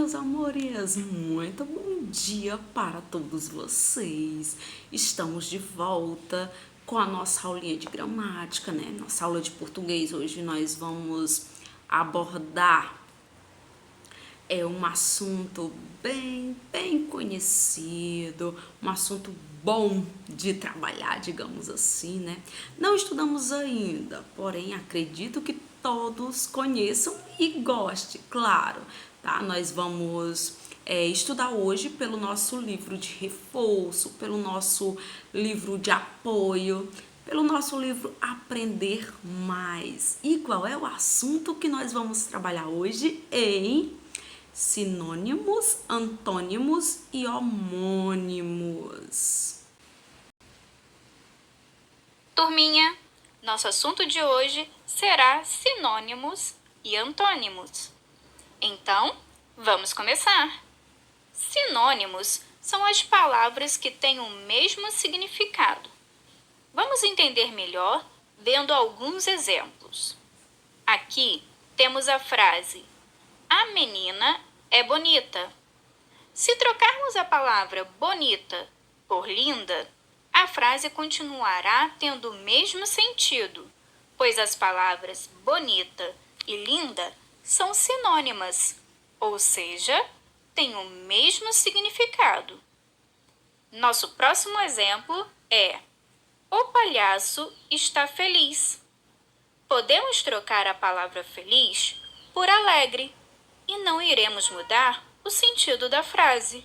meus amores, muito bom dia para todos vocês. Estamos de volta com a nossa aulinha de gramática, né? Nossa aula de português. Hoje nós vamos abordar um assunto bem conhecido, um assunto bom de trabalhar, digamos assim, né? Não estudamos ainda, porém acredito que todos conheçam e gostem, claro, tá? Nós vamos estudar hoje pelo nosso livro de reforço, pelo nosso livro de apoio, pelo nosso livro Aprender Mais. E qual é o assunto que nós vamos trabalhar hoje? Sinônimos, antônimos e homônimos. Turminha, nosso assunto de hoje será sinônimos e antônimos. Então, vamos começar! Sinônimos são as palavras que têm o mesmo significado. Vamos entender melhor vendo alguns exemplos. Aqui temos a frase: a menina é bonita. Se trocarmos a palavra bonita por linda, a frase continuará tendo o mesmo sentido, pois as palavras bonita e linda são sinônimas, ou seja, têm o mesmo significado. Nosso próximo exemplo é: o palhaço está feliz. Podemos trocar a palavra feliz por alegre e não iremos mudar o sentido da frase,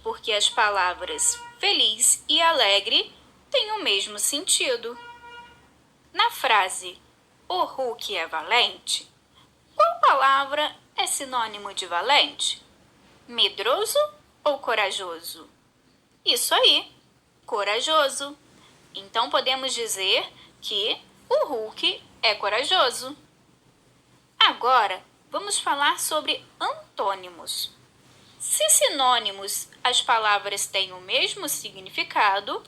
porque as palavras feliz e alegre têm o mesmo sentido. Na frase o Hulk é valente, qual palavra é sinônimo de valente? Medroso ou corajoso? Isso aí, corajoso. Então podemos dizer que o Hulk é corajoso. Agora, vamos falar sobre antônimos. Se sinônimos, as palavras têm o mesmo significado,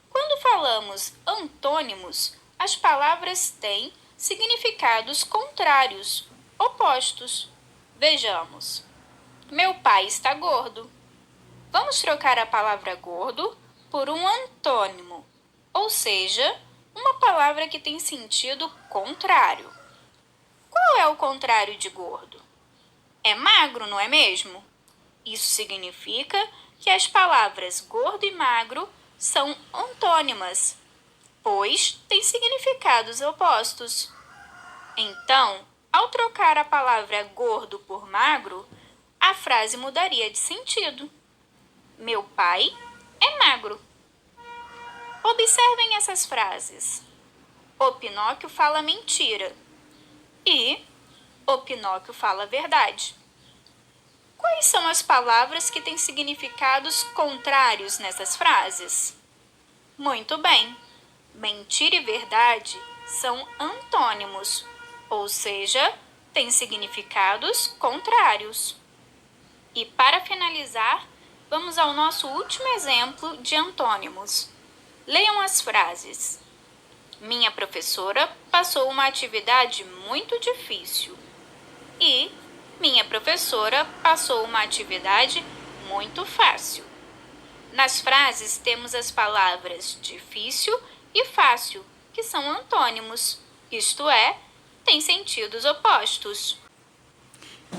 quando falamos antônimos, as palavras têm significados contrários, opostos. Vejamos. Meu pai está gordo. Vamos trocar a palavra gordo por um antônimo, ou seja, uma palavra que tem sentido contrário. Qual é o contrário de gordo? É magro, não é mesmo? Isso significa que as palavras gordo e magro são antônimas, pois têm significados opostos. Então, ao trocar a palavra gordo por magro, a frase mudaria de sentido. Meu pai é magro. Observem essas frases. O Pinóquio fala mentira e o Pinóquio fala verdade. Quais são as palavras que têm significados contrários nessas frases? Muito bem, mentira e verdade são antônimos, ou seja, têm significados contrários. E para finalizar, vamos ao nosso último exemplo de antônimos. Leiam as frases. Minha professora passou uma atividade muito difícil. E minha professora passou uma atividade muito fácil. Nas frases temos as palavras difícil e fácil, que são antônimos, isto é, têm sentidos opostos.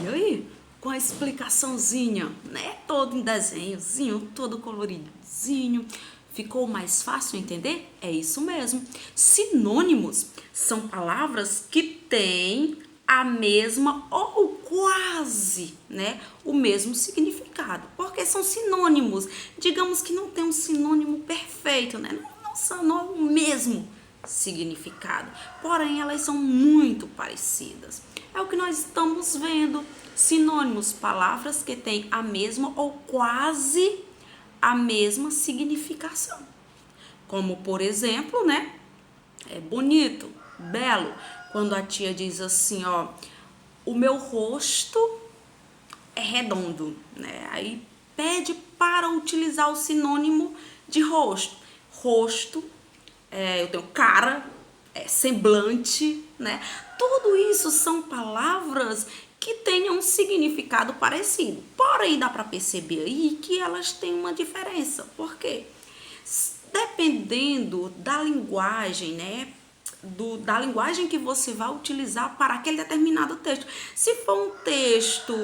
E aí, com a explicaçãozinha, né? Todo em desenhozinho, todo coloridinho, ficou mais fácil entender? É isso mesmo. Sinônimos são palavras que têm a mesma ou quase, né, o mesmo significado, porque são sinônimos. Digamos que não tem um sinônimo perfeito, né? Não são o mesmo significado, porém elas são muito parecidas. É o que nós estamos vendo. Sinônimos, palavras que têm a mesma ou quase a mesma significação. Como, por exemplo, né? É bonito, belo. Quando a tia diz assim, ó, o meu rosto é redondo, né? Aí pede para utilizar o sinônimo de rosto. Rosto, eu tenho cara, semblante, né? Tudo isso são palavras que tenham um significado parecido. Porém, dá para perceber aí que elas têm uma diferença. Por quê? Dependendo da linguagem, né? Da linguagem que você vai utilizar para aquele determinado texto. Se for um texto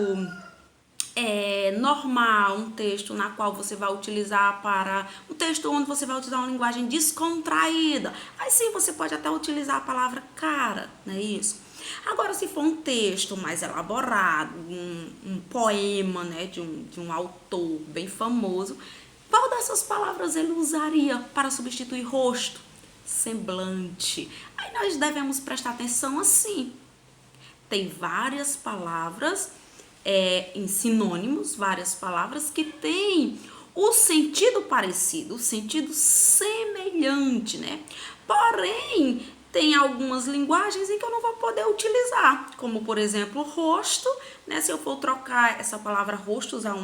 normal, um texto na qual você vai utilizar para um texto onde você vai utilizar uma linguagem descontraída, aí sim você pode até utilizar a palavra cara, não é isso? Agora, se for um texto mais elaborado, um poema, né, de um autor bem famoso, qual dessas palavras ele usaria para substituir rosto? Semblante. Aí nós devemos prestar atenção assim. Tem várias palavras em sinônimos, várias palavras que têm o sentido parecido, o sentido semelhante, né? Porém, tem algumas linguagens em que eu não vou poder utilizar, como por exemplo, rosto, né? Se eu for trocar essa palavra rosto, usar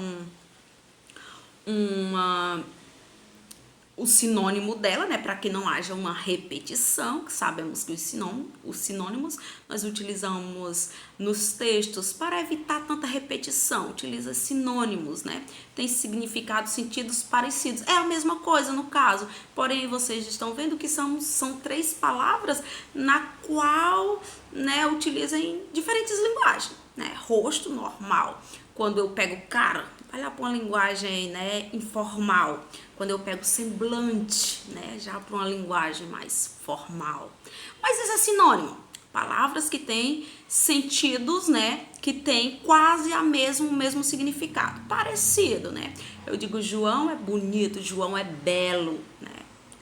o sinônimo dela, né, para que não haja uma repetição, que sabemos que os sinônimos nós utilizamos nos textos para evitar tanta repetição, utiliza sinônimos, né, tem significados, sentidos parecidos, é a mesma coisa no caso, porém vocês estão vendo que são 3 palavras na qual, né, utiliza em diferentes linguagens, né, rosto normal, quando eu pego cara, vai lá para uma linguagem, né, informal. Quando eu pego semblante, né, já para uma linguagem mais formal. Mas isso é sinônimo. Palavras que têm sentidos, né, que têm quase o mesmo significado. Parecido, né? Eu digo João é bonito, João é belo, né?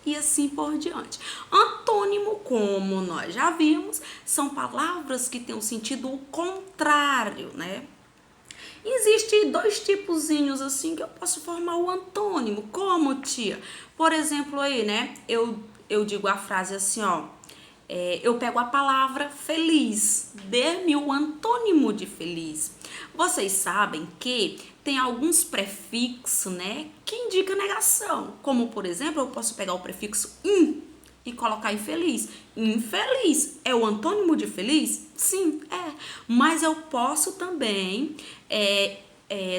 E assim por diante. Antônimo, como nós já vimos, são palavras que têm um sentido contrário, né? Existem 2 tipozinhos assim que eu posso formar o antônimo. Como, tia? Por exemplo, aí, né? Eu digo a frase assim, ó. Eu pego a palavra feliz. Dê-me o antônimo de feliz. Vocês sabem que tem alguns prefixos, né? Que indicam negação. Como, por exemplo, eu posso pegar o prefixo in e colocar infeliz. Infeliz é o antônimo de feliz? Sim, é. Mas eu posso também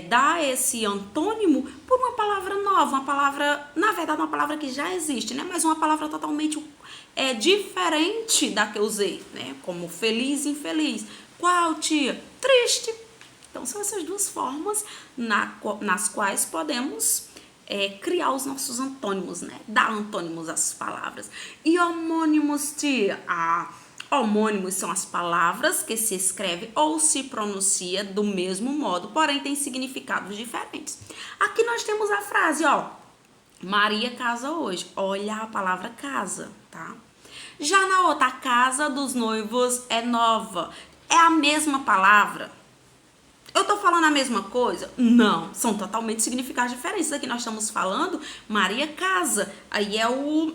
dar esse antônimo por uma palavra nova, uma palavra, na verdade, uma palavra que já existe, né? Mas uma palavra totalmente diferente da que eu usei, né? Como feliz e infeliz. Qual, tia? Triste. Então, são essas 2 formas nas quais podemos criar os nossos antônimos, né? Dar antônimos às palavras. E homônimos, tia? Homônimos são as palavras que se escreve ou se pronuncia do mesmo modo, porém tem significados diferentes. Aqui nós temos a frase, ó. Maria casa hoje. Olha a palavra casa, tá? Já na outra, a casa dos noivos é nova. É a mesma palavra? Eu tô falando a mesma coisa? Não, são totalmente significados diferentes. Aqui nós estamos falando Maria casa. Aí é o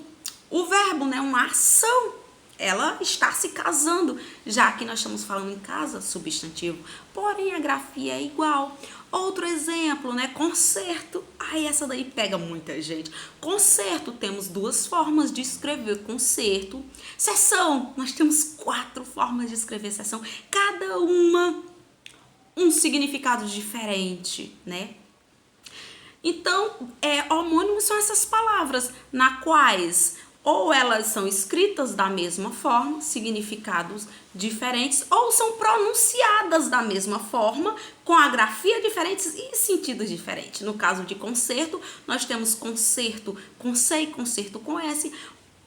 verbo, né? Uma ação. Ela está se casando. Já que nós estamos falando em casa, substantivo. Porém, a grafia é igual. Outro exemplo, né? Concerto. Ai, essa daí pega muita gente. Concerto, temos 2 formas de escrever concerto. Sessão, nós temos 4 formas de escrever sessão. Cada uma um significado diferente, né? Então, homônimos são essas palavras na quais ou elas são escritas da mesma forma, significados diferentes, ou são pronunciadas da mesma forma, com a grafia diferentes e sentidos diferentes. No caso de concerto, nós temos concerto com C e concerto com S.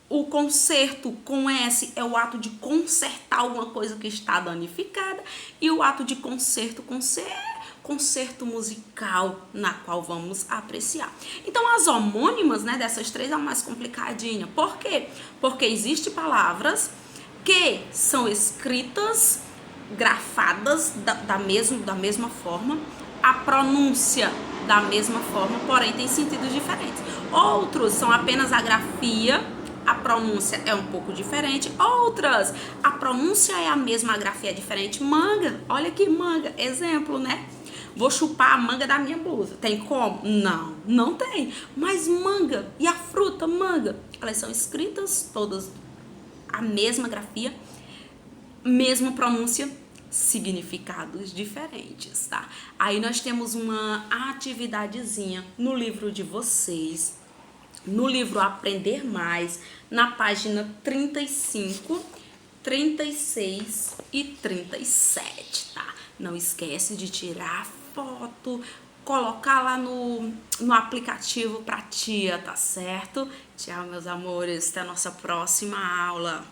O concerto com S é o ato de consertar alguma coisa que está danificada, e o ato de concerto com C é concerto musical, na qual vamos apreciar. Então, as homônimas, né, dessas 3 é a mais complicadinha. Por quê? Porque existem palavras que são escritas, grafadas da mesma forma, a pronúncia da mesma forma, porém tem sentidos diferentes. Outros são apenas a grafia, a pronúncia é um pouco diferente. Outras, a pronúncia é a mesma, a grafia é diferente. Manga, olha aqui, manga, exemplo, né? Vou chupar a manga da minha blusa. Tem como? Não, não tem. Mas manga e a fruta manga, elas são escritas todas a mesma grafia, mesma pronúncia, significados diferentes, tá? Aí nós temos uma atividadezinha no livro de vocês, no livro Aprender Mais, na página 35, 36 e 37, tá? Não esquece de tirar foto, colocar lá no aplicativo pra tia, tá certo? Tchau, meus amores, até a nossa próxima aula.